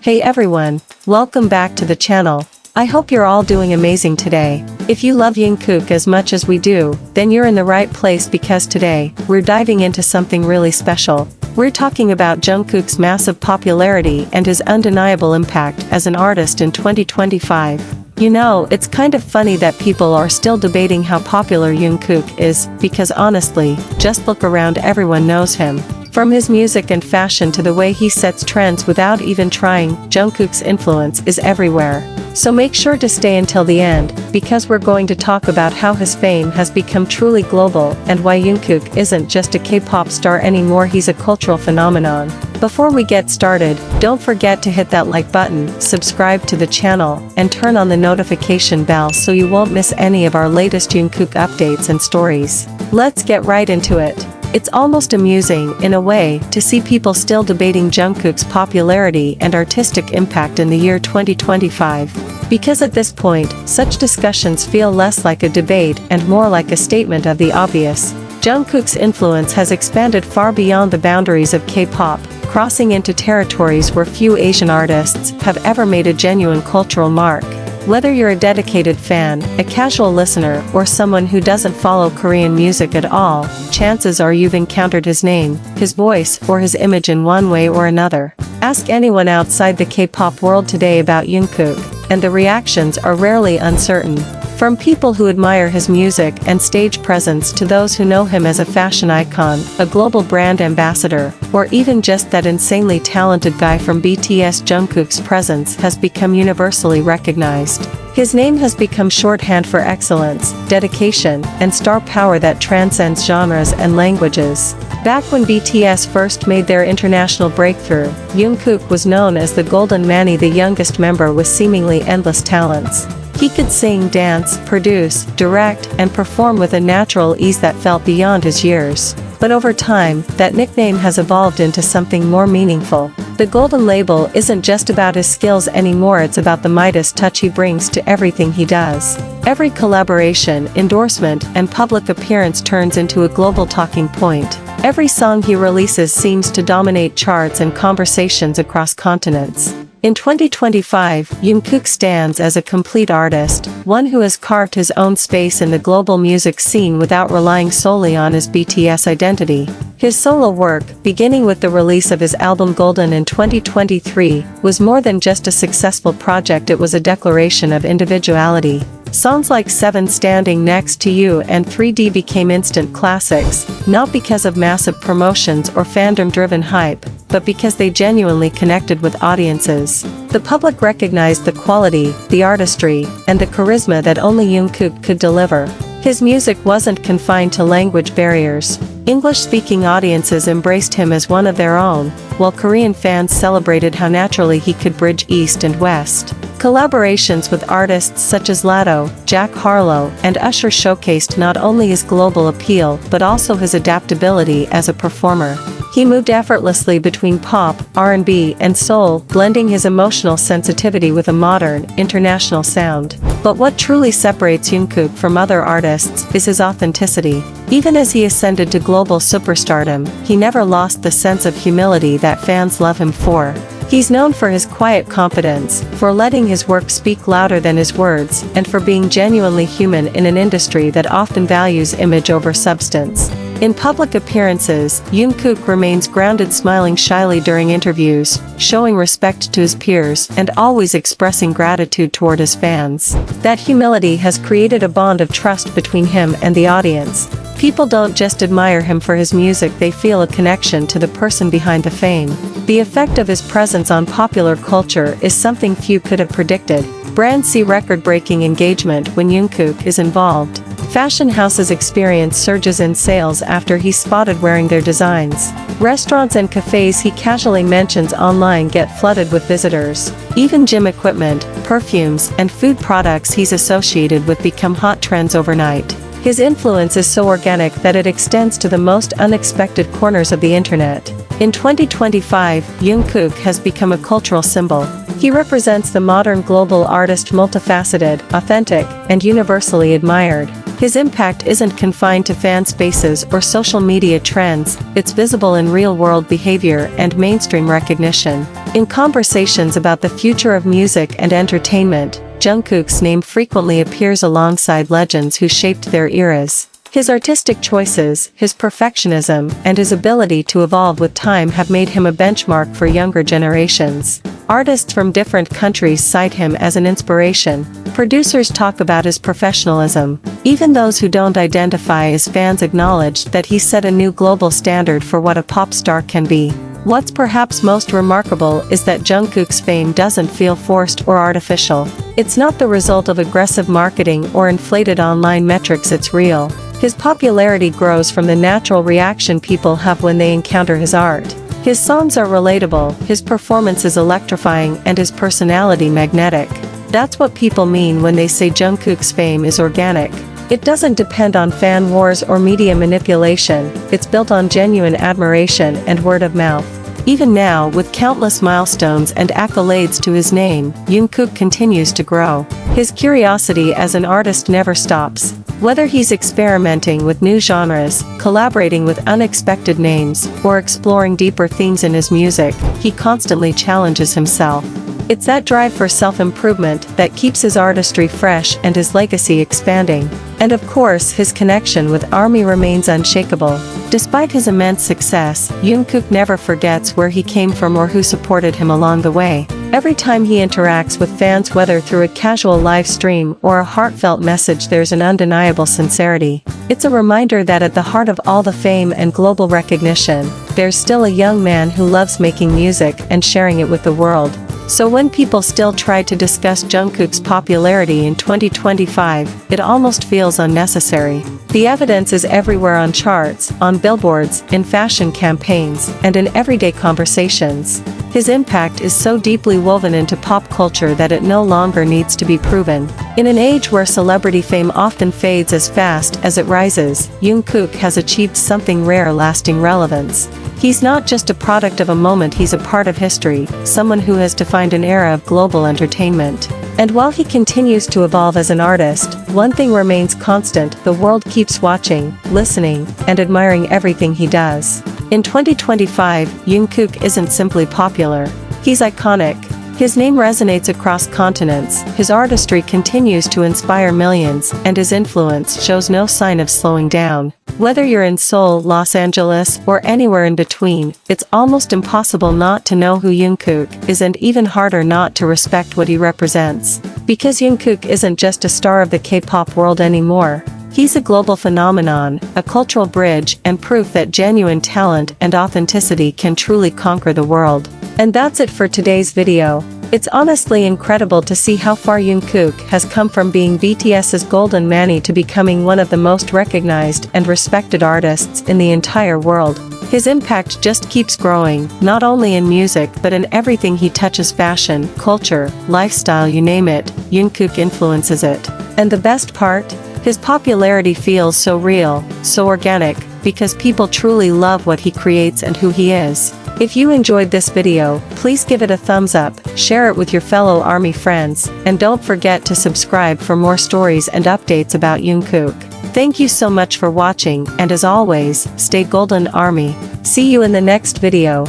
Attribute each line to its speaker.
Speaker 1: Hey everyone, welcome back to the channel. I hope you're all doing amazing today. If you love Jungkook as much as we do, then you're in the right place because today, we're diving into something really special. We're talking about Jungkook's massive popularity and his undeniable impact as an artist in 2025. You know, it's kind of funny that people are still debating how popular Jungkook is, because honestly, just look around, everyone knows him. From his music and fashion to the way he sets trends without even trying, Jungkook's influence is everywhere. So make sure to stay until the end, because we're going to talk about how his fame has become truly global and why Jungkook isn't just a K-pop star anymore, he's a cultural phenomenon. Before we get started, don't forget to hit that like button, subscribe to the channel, and turn on the notification bell so you won't miss any of our latest Jungkook updates and stories. Let's get right into it. It's almost amusing, in a way, to see people still debating Jungkook's popularity and artistic impact in the year 2025. Because at this point, such discussions feel less like a debate and more like a statement of the obvious. Jungkook's influence has expanded far beyond the boundaries of K-pop, crossing into territories where few Asian artists have ever made a genuine cultural mark. Whether you're a dedicated fan, a casual listener, or someone who doesn't follow Korean music at all, chances are you've encountered his name, his voice, or his image in one way or another. Ask anyone outside the K-pop world today about Jungkook, and the reactions are rarely uncertain. From people who admire his music and stage presence to those who know him as a fashion icon, a global brand ambassador, or even just that insanely talented guy from BTS, Jungkook's presence has become universally recognized. His name has become shorthand for excellence, dedication, and star power that transcends genres and languages. Back when BTS first made their international breakthrough, Jungkook was known as the Golden Manny, the youngest member with seemingly endless talents. He could sing, dance, produce, direct, and perform with a natural ease that felt beyond his years. But over time, that nickname has evolved into something more meaningful. The Golden label isn't just about his skills anymore, it's about the Midas touch he brings to everything he does. Every collaboration, endorsement, and public appearance turns into a global talking point. Every song he releases seems to dominate charts and conversations across continents. In 2025, Jungkook stands as a complete artist, one who has carved his own space in the global music scene without relying solely on his BTS identity. His solo work, beginning with the release of his album Golden in 2023, was more than just a successful project, it was a declaration of individuality. Songs like 7 Standing Next to You and 3D became instant classics, not because of massive promotions or fandom-driven hype, but because they genuinely connected with audiences. The public recognized the quality, the artistry, and the charisma that only Jungkook could deliver. His music wasn't confined to language barriers. English-speaking audiences embraced him as one of their own, while Korean fans celebrated how naturally he could bridge East and West. Collaborations with artists such as Latto, Jack Harlow, and Usher showcased not only his global appeal but also his adaptability as a performer. He moved effortlessly between pop, R&B, and soul, blending his emotional sensitivity with a modern, international sound. But what truly separates Jungkook from other artists is his authenticity. Even as he ascended to global superstardom, he never lost the sense of humility that fans love him for. He's known for his quiet confidence, for letting his work speak louder than his words, and for being genuinely human in an industry that often values image over substance. In public appearances, Jungkook remains grounded, smiling shyly during interviews, showing respect to his peers, and always expressing gratitude toward his fans. That humility has created a bond of trust between him and the audience. People don't just admire him for his music, they feel a connection to the person behind the fame. The effect of his presence on popular culture is something few could have predicted. Brands see record-breaking engagement when Jungkook is involved. Fashion houses experience surges in sales after he's spotted wearing their designs. Restaurants and cafes he casually mentions online get flooded with visitors. Even gym equipment, perfumes, and food products he's associated with become hot trends overnight. His influence is so organic that it extends to the most unexpected corners of the internet. In 2025, Jungkook has become a cultural symbol. He represents the modern global artist, multifaceted, authentic, and universally admired. His impact isn't confined to fan spaces or social media trends, it's visible in real-world behavior and mainstream recognition. In conversations about the future of music and entertainment, Jungkook's name frequently appears alongside legends who shaped their eras. His artistic choices, his perfectionism, and his ability to evolve with time have made him a benchmark for younger generations. Artists from different countries cite him as an inspiration. Producers talk about his professionalism. Even those who don't identify as fans acknowledge that he set a new global standard for what a pop star can be. What's perhaps most remarkable is that Jungkook's fame doesn't feel forced or artificial. It's not the result of aggressive marketing or inflated online metrics, it's real. His popularity grows from the natural reaction people have when they encounter his art. His songs are relatable, his performance is electrifying, and his personality magnetic. That's what people mean when they say Jungkook's fame is organic. It doesn't depend on fan wars or media manipulation, it's built on genuine admiration and word of mouth. Even now, with countless milestones and accolades to his name, Jungkook continues to grow. His curiosity as an artist never stops. Whether he's experimenting with new genres, collaborating with unexpected names, or exploring deeper themes in his music, he constantly challenges himself. It's that drive for self-improvement that keeps his artistry fresh and his legacy expanding. And of course, his connection with ARMY remains unshakable. Despite his immense success, Jungkook never forgets where he came from or who supported him along the way. Every time he interacts with fans, whether through a casual live stream or a heartfelt message, there's an undeniable sincerity. It's a reminder that at the heart of all the fame and global recognition, there's still a young man who loves making music and sharing it with the world. So when people still try to discuss Jungkook's popularity in 2025, it almost feels unnecessary. The evidence is everywhere, on charts, on billboards, in fashion campaigns, and in everyday conversations. His impact is so deeply woven into pop culture that it no longer needs to be proven. In an age where celebrity fame often fades as fast as it rises, Jungkook has achieved something rare: lasting relevance. He's not just a product of a moment, he's a part of history, someone who has defined an era of global entertainment. And while he continues to evolve as an artist, one thing remains constant: the world keeps watching, listening, and admiring everything he does. In 2025, Jungkook isn't simply popular, he's iconic. His name resonates across continents, his artistry continues to inspire millions, and his influence shows no sign of slowing down. Whether you're in Seoul, Los Angeles, or anywhere in between, it's almost impossible not to know who Jungkook is, and even harder not to respect what he represents. Because Jungkook isn't just a star of the K-pop world anymore. He's a global phenomenon, a cultural bridge, and proof that genuine talent and authenticity can truly conquer the world. And that's it for today's video. It's honestly incredible to see how far Jungkook has come from being BTS's golden Manny to becoming one of the most recognized and respected artists in the entire world. His impact just keeps growing, not only in music but in everything he touches: fashion, culture, lifestyle, you name it, Jungkook influences it. And the best part? His popularity feels so real, so organic, because people truly love what he creates and who he is. If you enjoyed this video, please give it a thumbs up, share it with your fellow ARMY friends, and don't forget to subscribe for more stories and updates about Jungkook. Thank you so much for watching, and as always, stay golden, ARMY. See you in the next video.